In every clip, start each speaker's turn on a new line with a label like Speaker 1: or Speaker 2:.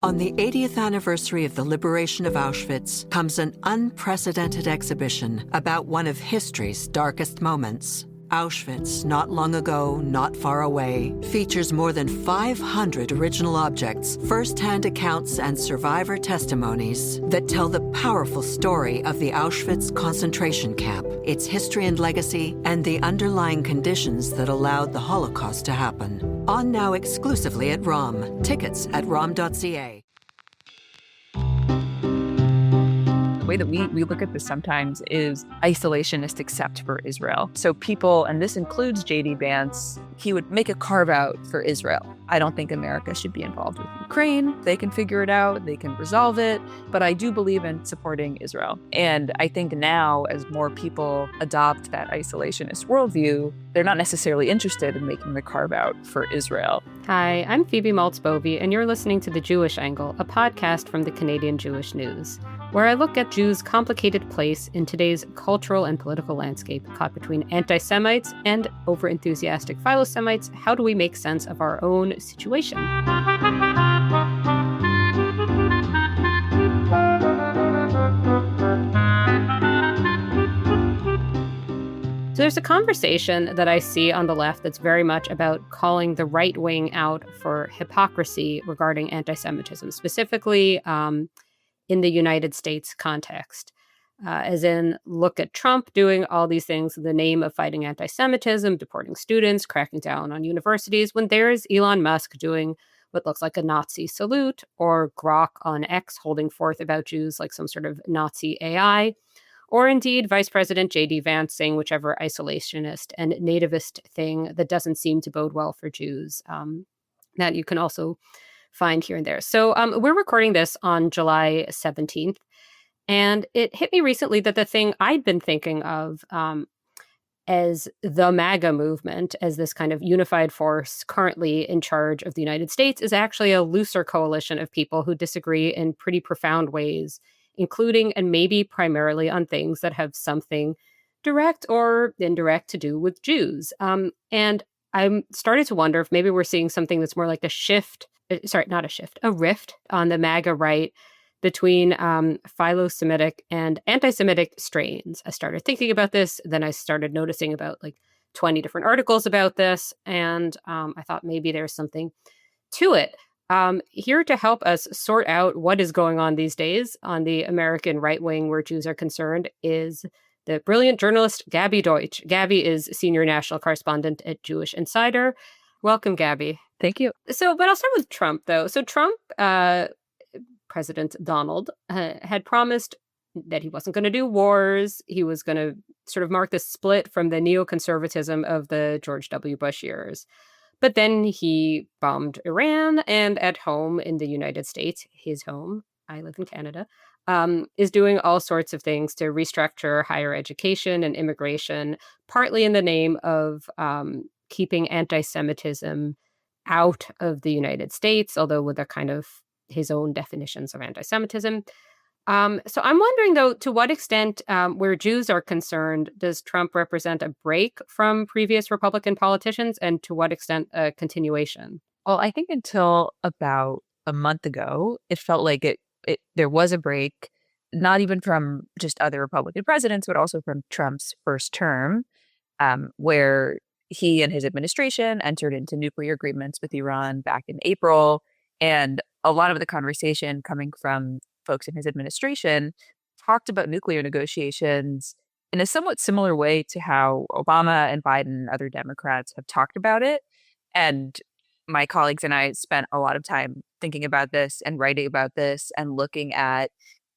Speaker 1: On the 80th anniversary of the liberation of Auschwitz comes an unprecedented exhibition about one of history's darkest moments. Auschwitz, not long ago, not far away, features more than 500 original objects, first-hand accounts, and survivor testimonies that tell the powerful story of the Auschwitz concentration camp, its history and legacy, and the underlying conditions that allowed the Holocaust to happen. On now exclusively at ROM. Tickets at rom.ca.
Speaker 2: The way that we look at this sometimes is isolationist except for Israel. So people, and this includes J.D. Vance, he would make a carve out for Israel. I don't think America should be involved with Ukraine. They can figure it out. They can resolve it. But I do believe in supporting Israel. And I think now, as more people adopt that isolationist worldview, they're not necessarily interested in making the carve out for Israel.
Speaker 3: Hi, I'm Phoebe Maltz Bovy, and you're listening to The Jewish Angle, a podcast from the Canadian Jewish News, where I look at Jews' complicated place in today's cultural and political landscape, caught between anti-Semites and over-enthusiastic philo-Semites. How do we make sense of our own situation? So there's a conversation that I see on the left that's very much about calling the right wing out for hypocrisy regarding anti-Semitism, specifically in the United States context. As in, look at Trump doing all these things in the name of fighting anti-Semitism, deporting students, cracking down on universities, when there's Elon Musk doing what looks like a Nazi salute, or Grok on X holding forth about Jews like some sort of Nazi AI, or indeed Vice President J.D. Vance saying whichever isolationist and nativist thing that doesn't seem to bode well for Jews, that you can also find here and there. So we're recording this on July 17th, and it hit me recently that the thing I'd been thinking of as the MAGA movement, as this kind of unified force currently in charge of the United States, is actually a looser coalition of people who disagree in pretty profound ways, including and maybe primarily on things that have something direct or indirect to do with Jews. And I started to wonder if maybe we're seeing something that's more like a rift on the MAGA right between philo-Semitic and anti-Semitic strains. I started thinking about this, then I started noticing about like 20 different articles about this, and I thought maybe there's something to it. Here to help us sort out what is going on these days on the American right wing where Jews are concerned is the brilliant journalist Gabby Deutch. Gabby is senior national correspondent at Jewish Insider. Welcome, Gabby.
Speaker 2: Thank you.
Speaker 3: But I'll start with Trump, though. So Trump, President Donald, had promised that he wasn't going to do wars. He was going to sort of mark the split from the neoconservatism of the George W. Bush years. But then he bombed Iran, and at home in the United States, his home, I live in Canada, is doing all sorts of things to restructure higher education and immigration, partly in the name of keeping anti-Semitism out of the United States, although with a kind of his own definitions of anti-Semitism. So I'm wondering, though, to what extent, where Jews are concerned, does Trump represent a break from previous Republican politicians, and to what extent a continuation?
Speaker 2: Well, I think until about a month ago, it felt like there was a break, not even from just other Republican presidents, but also from Trump's first term, where he and his administration entered into nuclear agreements with Iran back in April. And a lot of the conversation coming from folks in his administration talked about nuclear negotiations in a somewhat similar way to how Obama and Biden and other Democrats have talked about it. And my colleagues and I spent a lot of time thinking about this and writing about this and looking at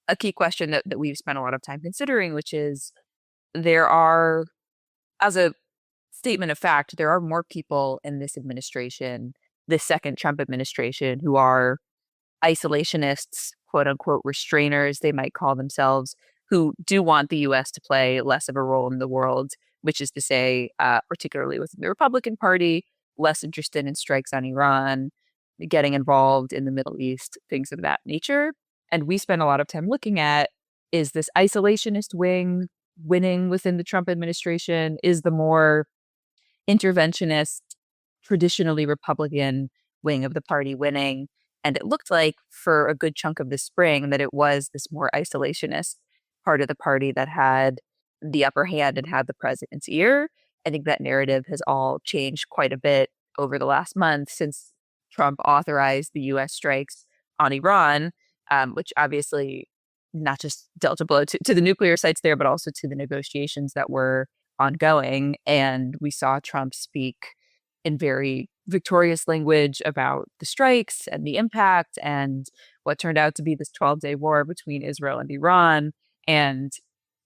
Speaker 2: a key question that we've spent a lot of time considering, which is there are, as a statement of fact, there are more people in this administration, this second Trump administration, who are isolationists, quote unquote, restrainers, they might call themselves, who do want the U.S. to play less of a role in the world, which is to say, particularly within the Republican Party, less interested in strikes on Iran, getting involved in the Middle East, things of that nature. And we spent a lot of time looking at, is this isolationist wing winning within the Trump administration? Is the more interventionist, traditionally Republican wing of the party winning? And it looked like for a good chunk of the spring that it was this more isolationist part of the party that had the upper hand and had the president's ear. I think that narrative has all changed quite a bit over the last month since Trump authorized the U.S. strikes on Iran, which obviously not just dealt a blow to the nuclear sites there, but also to the negotiations that were ongoing. And we saw Trump speak in very victorious language about the strikes and the impact and what turned out to be this 12-day war between Israel and Iran, and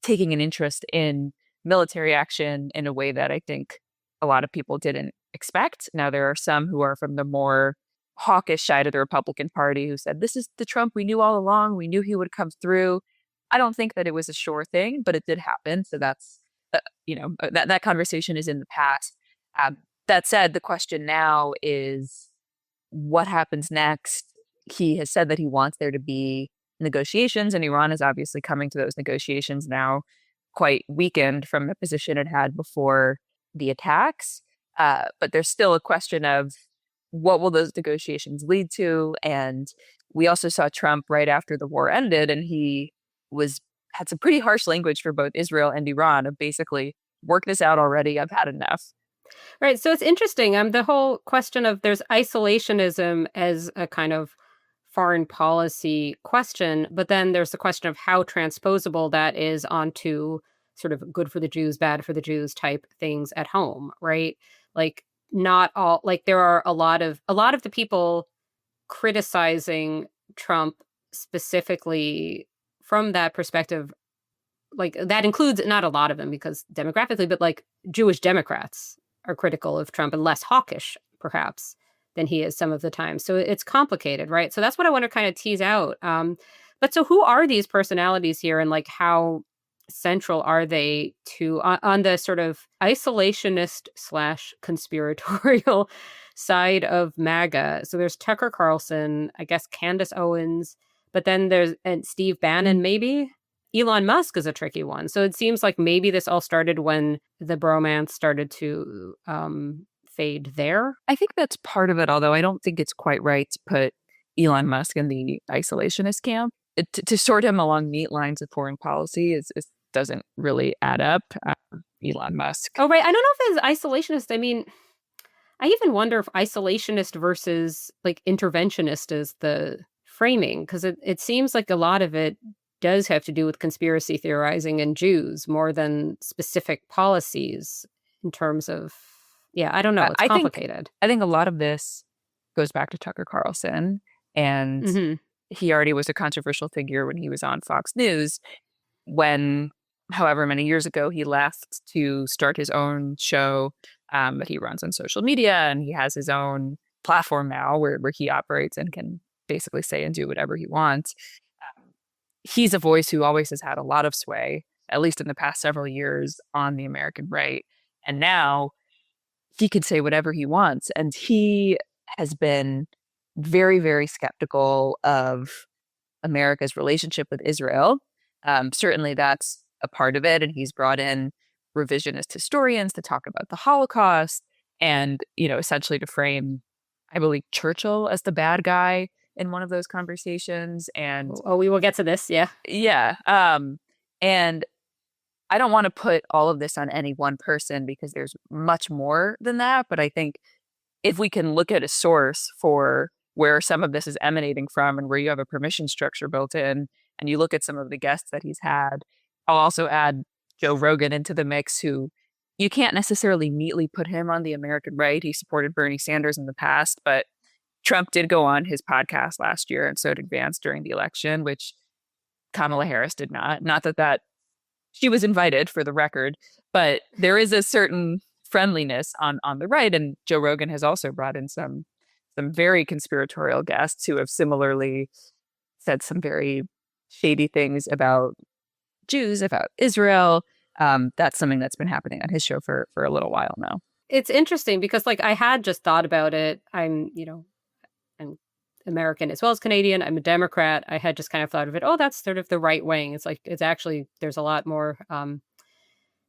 Speaker 2: taking an interest in military action in a way that I think a lot of people didn't expect. Now, there are some who are from the more hawkish side of the Republican Party who said, this is the Trump we knew all along. We knew he would come through. I don't think that it was a sure thing, but it did happen. So that's, that conversation is in the past. That said, the question now is what happens next? He has said that he wants there to be negotiations, and Iran is obviously coming to those negotiations now quite weakened from the position it had before the attacks. But there's still a question of what will those negotiations lead to? And we also saw Trump right after the war ended, and he had some pretty harsh language for both Israel and Iran of basically, work this out already. I've had enough.
Speaker 3: Right. So it's interesting. The whole question of there's isolationism as a kind of foreign policy question, but then there's the question of how transposable that is onto sort of good for the Jews, bad for the Jews type things at home, right? Like not all, like there are a lot of the people criticizing Trump specifically from that perspective, like that includes not a lot of them because demographically, but like Jewish Democrats are critical of Trump and less hawkish, perhaps, than he is some of the time. So it's complicated, right? So that's what I want to kind of tease out. But so who are these personalities here, and like how central are they to on the sort of isolationist / conspiratorial side of MAGA? So there's Tucker Carlson, I guess Candace Owens, but then there's and Steve Bannon, maybe. Elon Musk is a tricky one. So it seems like maybe this all started when the bromance started to fade there.
Speaker 2: I think that's part of it, although I don't think it's quite right to put Elon Musk in the isolationist camp. To sort him along neat lines of foreign policy doesn't really add up. Elon Musk.
Speaker 3: Oh, right. I don't know if it's isolationist. I mean, I even wonder if isolationist versus like interventionist is the framing, because it seems like a lot of it does have to do with conspiracy theorizing and Jews more than specific policies in terms of, I don't know. It's complicated.
Speaker 2: I think a lot of this goes back to Tucker Carlson, and he already was a controversial figure when he was on Fox News, when however many years ago he left to start his own show that he runs on social media, and he has his own platform now where he operates and can basically say and do whatever he wants. He's a voice who always has had a lot of sway, at least in the past several years, on the American right. And now he could say whatever he wants. And he has been very, very skeptical of America's relationship with Israel. Certainly that's a part of it. And he's brought in revisionist historians to talk about the Holocaust and, essentially to frame, I believe, Churchill as the bad guy in one of those conversations. And
Speaker 3: we will get to this.
Speaker 2: Yeah. And I don't want to put all of this on any one person because there's much more than that. But I think if we can look at a source for where some of this is emanating from and where you have a permission structure built in, and you look at some of the guests that he's had, I'll also add Joe Rogan into the mix, who you can't necessarily neatly put him on the American right. He supported Bernie Sanders in the past, but Trump did go on his podcast last year, and so did Vance during the election, which Kamala Harris did not. Not that she was invited, for the record, but there is a certain friendliness on the right. And Joe Rogan has also brought in some very conspiratorial guests who have similarly said some very shady things about Jews, about Israel. That's something that's been happening on his show for a little while now.
Speaker 3: It's interesting because, like, I had just thought about it. I'm American as well as Canadian. I'm a Democrat. I had just kind of thought of it. Oh, that's sort of the right wing. It's like, it's actually, there's a lot more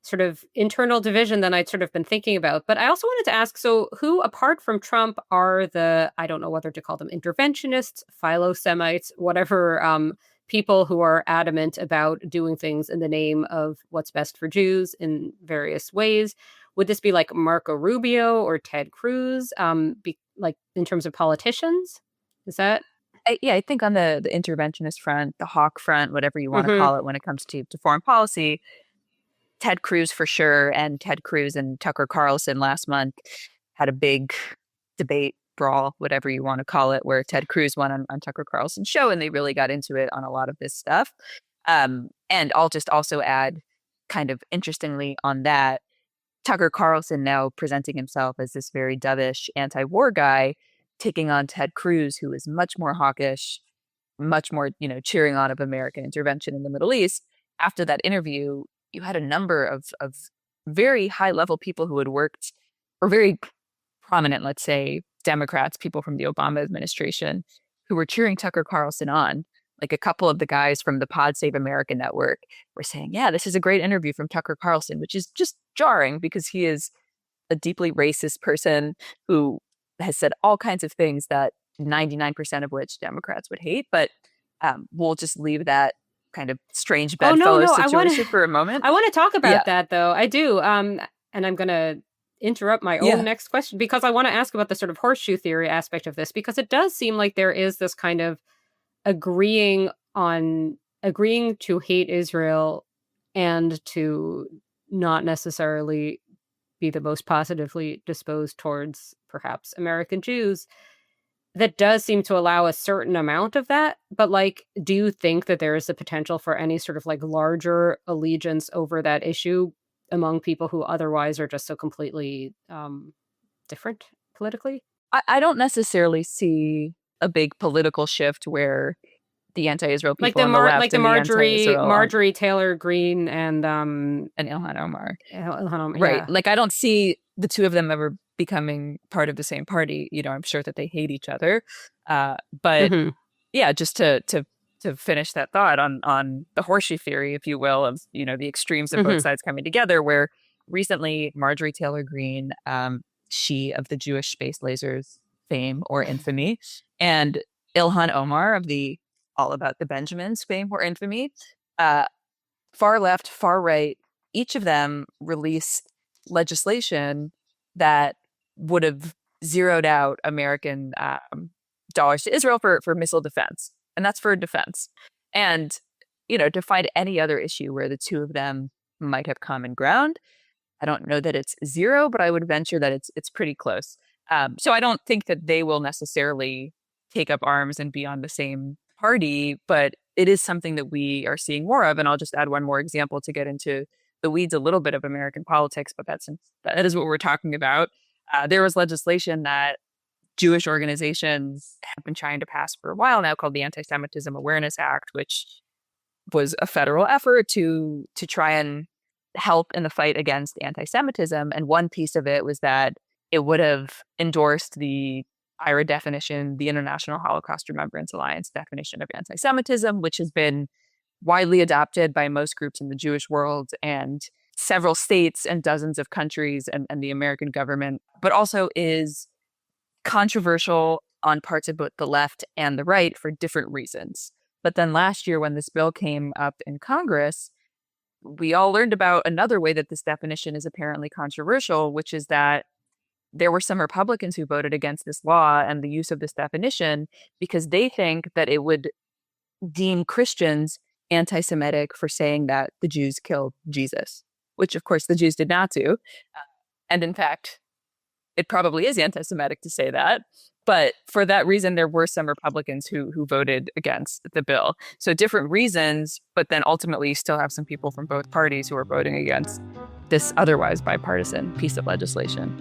Speaker 3: sort of internal division than I'd sort of been thinking about. But I also wanted to ask, so who, apart from Trump, are the, I don't know whether to call them interventionists, philo-Semites, whatever, people who are adamant about doing things in the name of what's best for Jews in various ways? Would this be like Marco Rubio or Ted Cruz, like in terms of politicians? Is that?
Speaker 2: I think on the interventionist front, the hawk front, whatever you want to
Speaker 3: Mhm.
Speaker 2: call it when it comes to foreign policy, Ted Cruz for sure. And Ted Cruz and Tucker Carlson last month had a big debate, brawl, whatever you want to call it, where Ted Cruz went on Tucker Carlson's show and they really got into it on a lot of this stuff. And I'll just also add, kind of interestingly on that, Tucker Carlson now presenting himself as this very dovish anti-war guy, taking on Ted Cruz, who is much more hawkish, much more, cheering on of American intervention in the Middle East. After that interview, you had a number of very high-level people who had worked, or very prominent, let's say, Democrats, people from the Obama administration, who were cheering Tucker Carlson on. Like a couple of the guys from the Pod Save America network were saying, yeah, this is a great interview from Tucker Carlson, which is just jarring because he is a deeply racist person who has said all kinds of things that 99% of which Democrats would hate. But we'll just leave that kind of strange bedfellow situation for a moment.
Speaker 3: I want to talk about that, though. I do. And I'm going to interrupt my own next question because I want to ask about the sort of horseshoe theory aspect of this, because it does seem like there is this kind of agreeing to hate Israel and to not necessarily be the most positively disposed towards perhaps American Jews. That does seem to allow a certain amount of that. But like, do you think that there is the potential for any sort of like larger allegiance over that issue among people who otherwise are just so completely different politically?
Speaker 2: I don't necessarily see a big political shift where the anti-Israel people
Speaker 3: like the
Speaker 2: on the left,
Speaker 3: like the Marjorie Taylor Greene and
Speaker 2: Ilhan Omar,
Speaker 3: right?
Speaker 2: Yeah. Like I don't see the two of them ever becoming part of the same party. I'm sure that they hate each other, but yeah, just to finish that thought on the horseshoe theory, if you will, of the extremes of both sides coming together. Where recently Marjorie Taylor Greene, she of the Jewish space lasers fame or infamy, and Ilhan Omar of the All About the Benjamins fame or infamy, far left, far right, each of them released legislation that would have zeroed out American dollars to Israel for missile defense. And that's for defense. And, to find any other issue where the two of them might have common ground, I don't know that it's zero, but I would venture that it's pretty close. So I don't think that they will necessarily take up arms and be on the same party, but it is something that we are seeing more of. And I'll just add one more example to get into the weeds a little bit of American politics, but that is what we're talking about. There was legislation that Jewish organizations have been trying to pass for a while now called the Anti-Semitism Awareness Act, which was a federal effort to try and help in the fight against anti-Semitism. And one piece of it was that it would have endorsed the IRA definition, the International Holocaust Remembrance Alliance definition of anti-Semitism, which has been widely adopted by most groups in the Jewish world and several states and dozens of countries and the American government, but also is controversial on parts of both the left and the right for different reasons. But then last year, when this bill came up in Congress, we all learned about another way that this definition is apparently controversial, which is that there were some Republicans who voted against this law and the use of this definition because they think that it would deem Christians anti-Semitic for saying that the Jews killed Jesus, which of course the Jews did not do. And in fact, it probably is anti-Semitic to say that. But for that reason, there were some Republicans who voted against the bill. So different reasons, but then ultimately you still have some people from both parties who are voting against this otherwise bipartisan piece of legislation.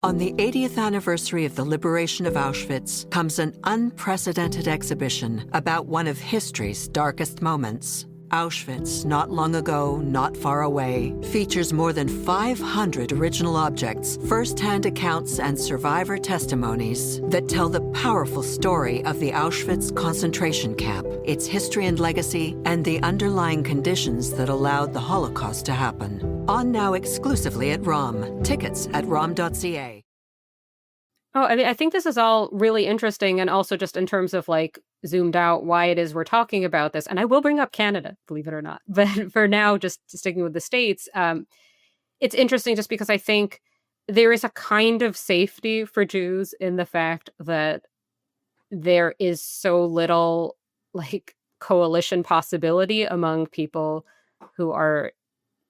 Speaker 1: On the 80th anniversary of the liberation of Auschwitz comes an unprecedented exhibition about one of history's darkest moments. Auschwitz, Not Long Ago, Not Far Away, features more than 500 original objects, first-hand accounts, and survivor testimonies that tell the powerful story of the Auschwitz concentration camp, its history and legacy, and the underlying conditions that allowed the Holocaust to happen. On now exclusively at ROM. Tickets at rom.ca.
Speaker 3: Oh, I mean, I think this is all really interesting, and also just in terms of like zoomed out why it is we're talking about this. And I will bring up Canada, believe it or not. But for now, just sticking with the States, it's interesting just because I think there is a kind of safety for Jews in the fact that there is so little like coalition possibility among people who are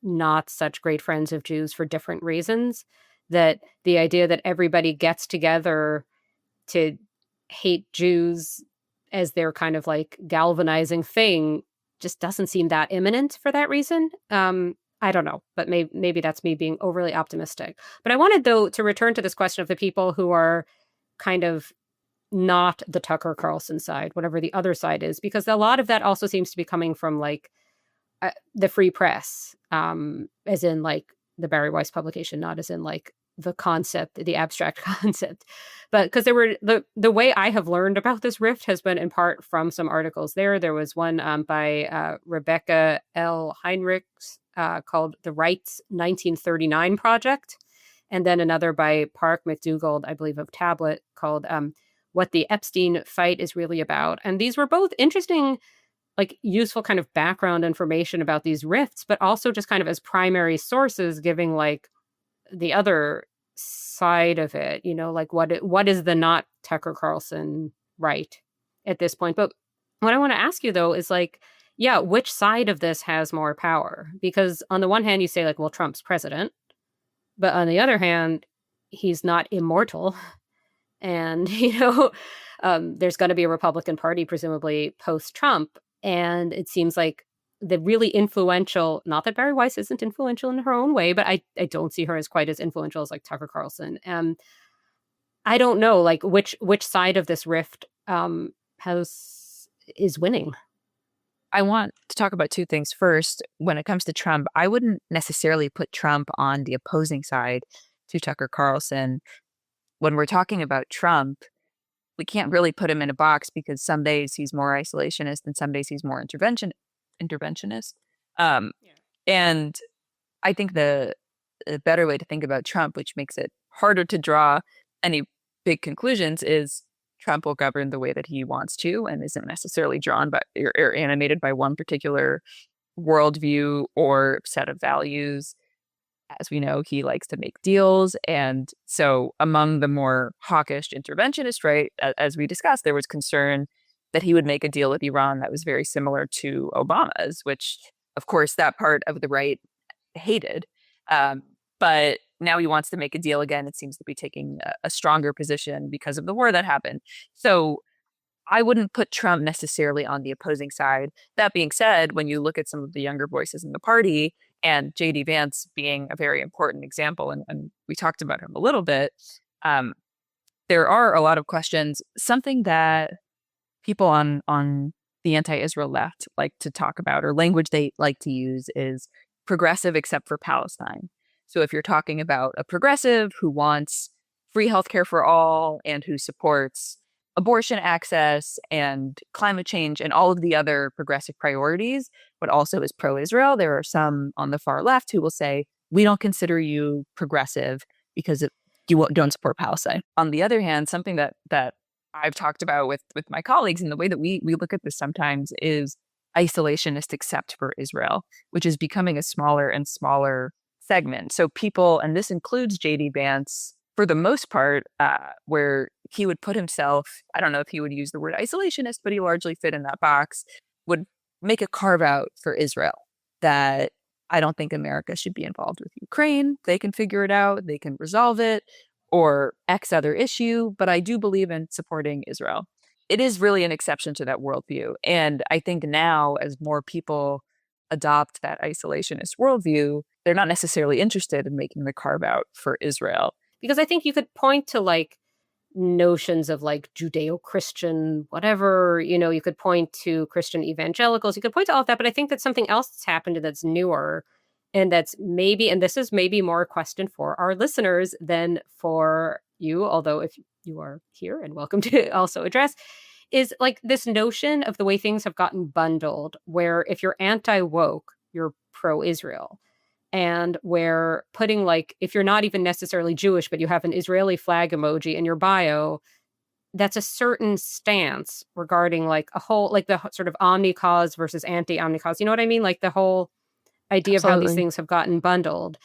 Speaker 3: not such great friends of Jews for different reasons, that the idea that everybody gets together to hate Jews as their kind of like galvanizing thing just doesn't seem that imminent for that reason. I don't know, but maybe that's me being overly optimistic. But I wanted, though, to return to this question of the people who are kind of not the Tucker Carlson side, whatever the other side is, because a lot of that also seems to be coming from like the free press, as in like the Barry Weiss publication, not as in like the concept, the abstract concept. But because there were the way I have learned about this rift has been in part from some articles there. There was one by Rebecca L. Heinrichs called The Right's 1939 Project. And then another by Park McDougald, I believe, of Tablet, called What the Epstein Fight is Really About. And these were both interesting, like useful kind of background information about these rifts, but also just kind of as primary sources giving like the other side of it, you know, like what is the not Tucker Carlson right at this point. But what I want to ask you, though, is like, yeah, which side of this has more power? Because on the one hand, you say like, well, Trump's president, but on the other hand, he's not immortal. And, you know, there's going to be a Republican Party, presumably post-Trump. And it seems like the really influential, not that Barry Weiss isn't influential in her own way, but I don't see her as quite as influential as like Tucker Carlson. I don't know, like which side of this rift is winning.
Speaker 2: I want to talk about two things. First, when it comes to Trump, I wouldn't necessarily put Trump on the opposing side to Tucker Carlson. When we're talking about Trump, we can't really put him in a box because some days he's more isolationist and some days he's more interventionist. And I think the better way to think about Trump, which makes it harder to draw any big conclusions, is Trump will govern the way that he wants to and isn't necessarily drawn by or animated by one particular worldview or set of values. As we know, he likes to make deals. And so among the more hawkish interventionist right, as we discussed, there was concern that he would make a deal with Iran that was very similar to Obama's, which, of course, that part of the right hated. But now he wants to make a deal again. It seems to be taking a stronger position because of the war that happened. So I wouldn't put Trump necessarily on the opposing side. That being said, when you look at some of the younger voices in the party, and J.D. Vance being a very important example, and we talked about him a little bit, there are a lot of questions. Something that people on the anti-Israel left like to talk about, or language they like to use, is progressive except for Palestine. So if you're talking about a progressive who wants free healthcare for all and who supports abortion access and climate change and all of the other progressive priorities, but also is pro-Israel, there are some on the far left who will say, we don't consider you progressive because you don't support Palestine. On the other hand, something that I've talked about with my colleagues, and the way that we look at this sometimes, is isolationist except for Israel, which is becoming a smaller and smaller segment. So people, and this includes J.D. Vance, for the most part, where he would put himself, I don't know if he would use the word isolationist, but he largely fit in that box, would make a carve out for Israel that I don't think America should be involved with Ukraine. They can figure it out. They can resolve it, or X other issue. But I do believe in supporting Israel. It is really an exception to that worldview. And I think now, as more people adopt that isolationist worldview, they're not necessarily interested in making the carve out for Israel.
Speaker 3: Because I think you could point to like notions of like Judeo-Christian, whatever, you could point to Christian evangelicals, you could point to all of that, but I think that something else that's happened that's newer and that's maybe, and this is maybe more a question for our listeners than for you, although if you are here and welcome to also address, is like this notion of the way things have gotten bundled, where if you're anti-woke, you're pro-Israel. And where putting like, if you're not even necessarily Jewish, but you have an Israeli flag emoji in your bio, that's a certain stance regarding like a whole, like the sort of omni cause versus anti-omni cause. You know what I mean? Like the whole idea of how these
Speaker 2: Absolutely.
Speaker 3: things have gotten bundled.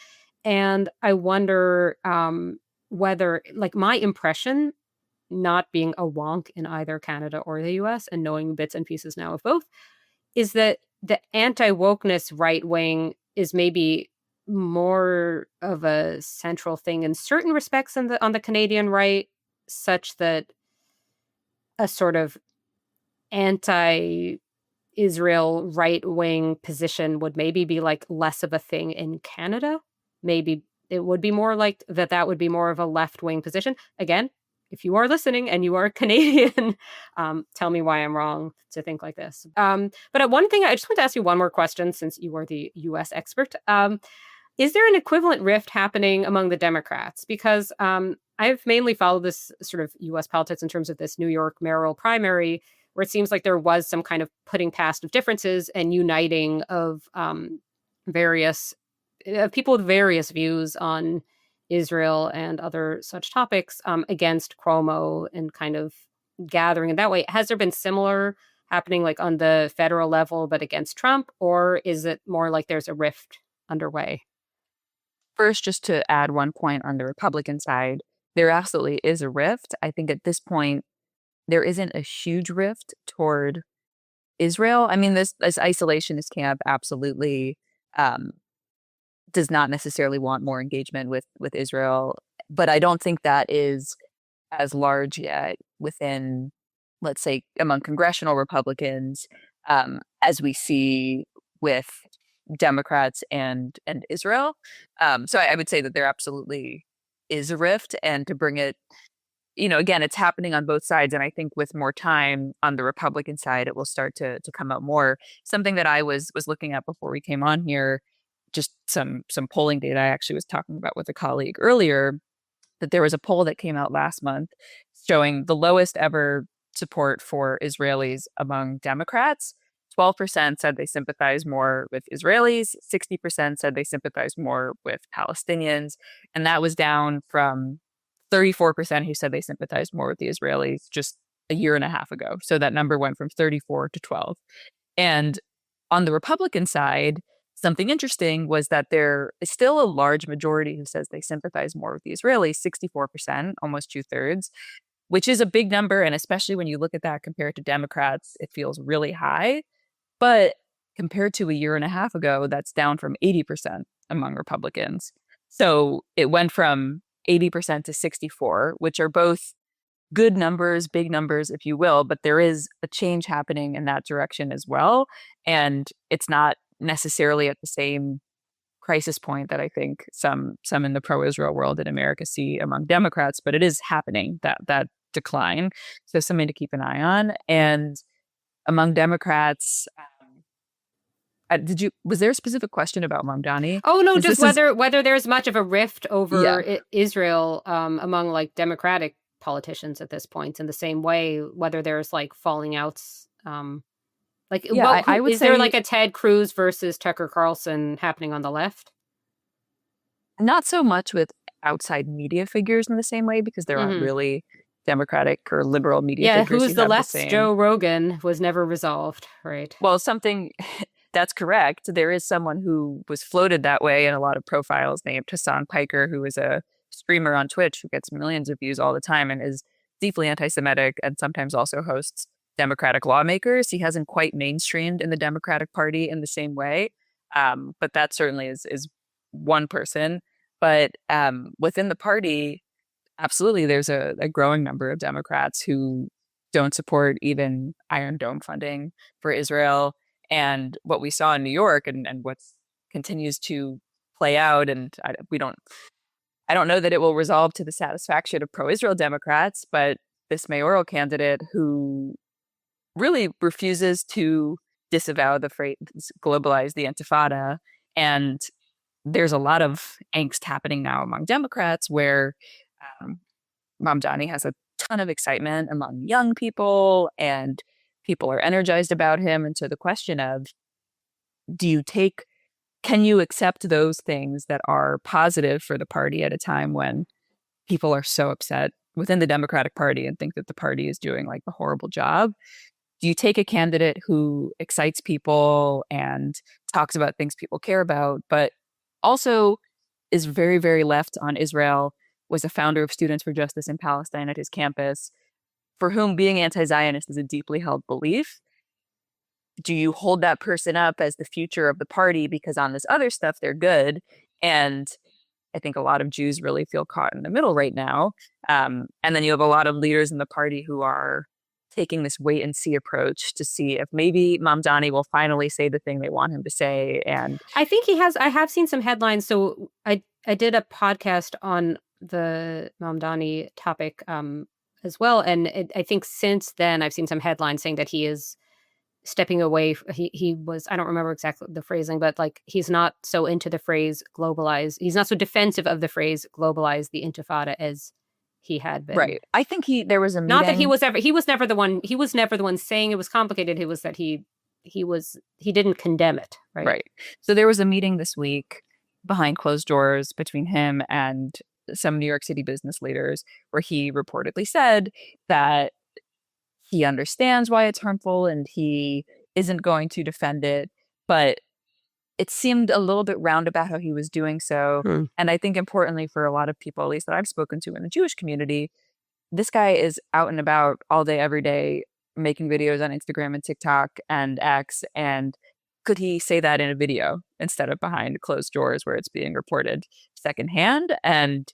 Speaker 3: And I wonder whether, like my impression, not being a wonk in either Canada or the US and knowing bits and pieces now of both, is that the anti-wokeness right wing is maybe more of a central thing in certain respects on the Canadian right, such that a sort of anti-Israel right-wing position would maybe be like less of a thing in Canada. Maybe it would be more like that would be more of a left-wing position. Again, if you are listening and you are Canadian, tell me why I'm wrong to think like this. But one thing, I just want to ask you one more question since you are the US expert. Is there an equivalent rift happening among the Democrats? Because I've mainly followed this sort of US politics in terms of this New York mayoral primary, where it seems like there was some kind of putting past of differences and uniting of various people with various views on Israel and other such topics against Cuomo and kind of gathering in that way. Has there been similar happening like on the federal level, but against Trump? Or is it more like there's a rift underway?
Speaker 2: First, just to add one point on the Republican side, there absolutely is a rift. I think at this point, there isn't a huge rift toward Israel. I mean, this isolationist camp absolutely does not necessarily want more engagement with Israel, but I don't think that is as large yet within, let's say, among congressional Republicans, as we see with Democrats and Israel. So I would say that there absolutely is a rift, and to bring it, again, it's happening on both sides, and I think with more time on the Republican side, it will start to come out more. Something that I was looking at before we came on here, just some polling data I actually was talking about with a colleague earlier, that there was a poll that came out last month showing the lowest ever support for Israelis among Democrats. 12% said they sympathize more with Israelis, 60% said they sympathize more with Palestinians, and that was down from 34% who said they sympathized more with the Israelis just a year and a half ago. So that number went from 34 to 12. And on the Republican side, something interesting was that there is still a large majority who says they sympathize more with the Israelis, 64%, almost two-thirds, which is a big number. And especially when you look at that compared to Democrats, it feels really high. But compared to a year and a half ago, that's down from 80% among Republicans. So it went from 80% to 64, which are both good numbers, big numbers, if you will, but there is a change happening in that direction as well. And it's not necessarily at the same crisis point that I think some in the pro-Israel world in America see among Democrats, but it is happening, that decline. So something to keep an eye on. And among Democrats, was there a specific question about Mamdani?
Speaker 3: Oh no, just whether there's much of a rift over Israel among like Democratic politicians at this point, in the same way, whether there's like falling outs. I would say, there like a Ted Cruz versus Tucker Carlson happening on the left?
Speaker 2: Not so much with outside media figures in the same way, because there aren't really Democratic or liberal media figures.
Speaker 3: Who's the left's Joe Rogan was never resolved, right?
Speaker 2: Well, that's correct. There is someone who was floated that way in a lot of profiles named Hassan Piker, who is a streamer on Twitch who gets millions of views all the time and is deeply anti-Semitic and sometimes also hosts Democratic lawmakers. He hasn't quite mainstreamed in the Democratic Party in the same way, but that certainly is one person. But within the party, absolutely, there's a growing number of Democrats who don't support even Iron Dome funding for Israel. And what we saw in New York and what continues to play out, and we don't I don't know that it will resolve to the satisfaction of pro-Israel Democrats, but this mayoral candidate who really refuses to disavow the phrase globalize the Intifada. And there's a lot of angst happening now among Democrats where Mamdani has a ton of excitement among young people and people are energized about him. And so the question of, can you accept those things that are positive for the party at a time when people are so upset within the Democratic Party and think that the party is doing like a horrible job? Do you take a candidate who excites people and talks about things people care about, but also is very, very left on Israel, was a founder of Students for Justice in Palestine at his campus, for whom being anti-Zionist is a deeply held belief? Do you hold that person up as the future of the party because on this other stuff they're good? And I think a lot of Jews really feel caught in the middle right now. And then you have a lot of leaders in the party who are taking this wait and see approach to see if maybe Mamdani will finally say the thing they want him to say. And
Speaker 3: I think he has. I have seen some headlines. So I did a podcast on the Mamdani topic as well. And I think since then I've seen some headlines saying that he is stepping away. He was, I don't remember exactly the phrasing, but like he's not so into the phrase globalize. He's not so defensive of the phrase globalize the Intifada as he had been.
Speaker 2: Right. I think there was a meeting.
Speaker 3: Not that he was never the one saying it was complicated. It was that he didn't condemn it. Right.
Speaker 2: Right. So there was a meeting this week behind closed doors between him and some New York City business leaders where he reportedly said that he understands why it's harmful and he isn't going to defend it, but it seemed a little bit roundabout how he was doing so. And I think importantly for a lot of people, at least that I've spoken to in the Jewish community, this guy is out and about all day, every day, making videos on Instagram and TikTok and X. And could he say that in a video instead of behind closed doors where it's being reported secondhand? And,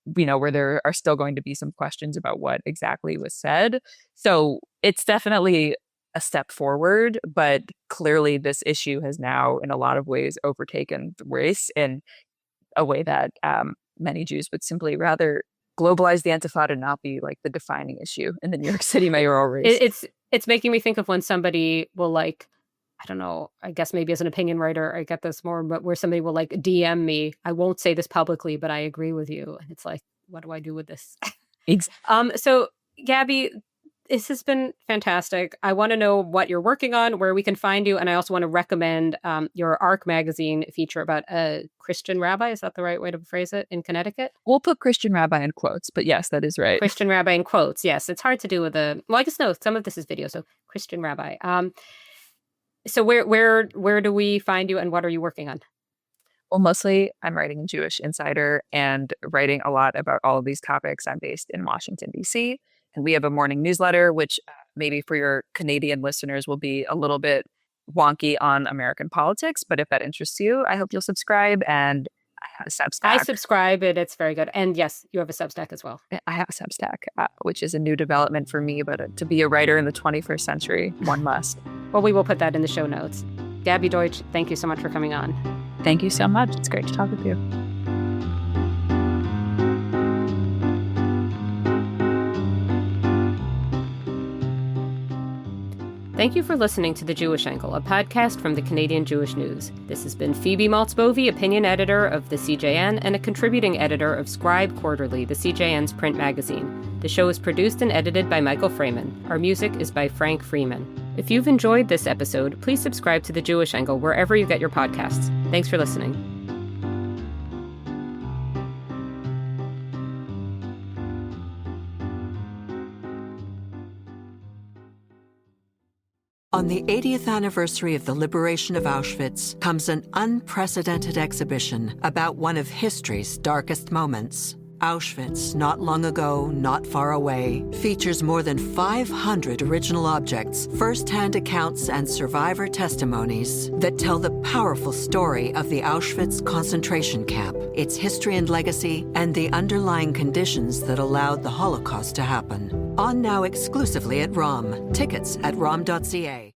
Speaker 2: where there are still going to be some questions about what exactly was said. So it's definitely a step forward, but clearly this issue has now in a lot of ways overtaken the race in a way that many Jews would simply rather globalize the Intifada, not be like the defining issue in the New York City mayoral race.
Speaker 3: It's making me think of when somebody will like, I don't know, I guess maybe as an opinion writer, I get this more, but where somebody will like DM me, I won't say this publicly, but I agree with you. And it's like, what do I do with this?
Speaker 2: Exactly.
Speaker 3: So Gabby, this has been fantastic. I want to know what you're working on, where we can find you. And I also want to recommend your ARC magazine feature about a Christian rabbi. Is that the right way to phrase it? In Connecticut?
Speaker 2: We'll put Christian rabbi in quotes, but yes, that is right.
Speaker 3: Christian rabbi in quotes. Yes. It's hard to do with well, I guess no, some of this is video. So Christian rabbi. So where do we find you and what are you working on?
Speaker 2: Well, mostly I'm writing in Jewish Insider and writing a lot about all of these topics. I'm based in Washington, D.C., and we have a morning newsletter, which maybe for your Canadian listeners will be a little bit wonky on American politics. But if that interests you, I hope you'll subscribe. And I have a Substack.
Speaker 3: I subscribe and it's very good. And yes, you have a Substack as well.
Speaker 2: I have a Substack, which is a new development for me. But to be a writer in the 21st century, one must.
Speaker 3: Well, we will put that in the show notes. Gabby Deutch, thank you so much for coming on.
Speaker 2: Thank you so much. It's great to talk with you.
Speaker 3: Thank you for listening to The Jewish Angle, a podcast from the Canadian Jewish News. This has been Phoebe Maltz Bovy, opinion editor of the CJN and a contributing editor of Scribe Quarterly, the CJN's print magazine. The show is produced and edited by Michael Fraiman. Our music is by Frank Fraiman. If you've enjoyed this episode, please subscribe to The Jewish Angle wherever you get your podcasts. Thanks for listening.
Speaker 1: On the 80th anniversary of the liberation of Auschwitz comes an unprecedented exhibition about one of history's darkest moments. Auschwitz, Not Long Ago, Not Far Away, features more than 500 original objects, first-hand accounts, and survivor testimonies that tell the powerful story of the Auschwitz concentration camp, its history and legacy, and the underlying conditions that allowed the Holocaust to happen. On now exclusively at ROM. Tickets at rom.ca.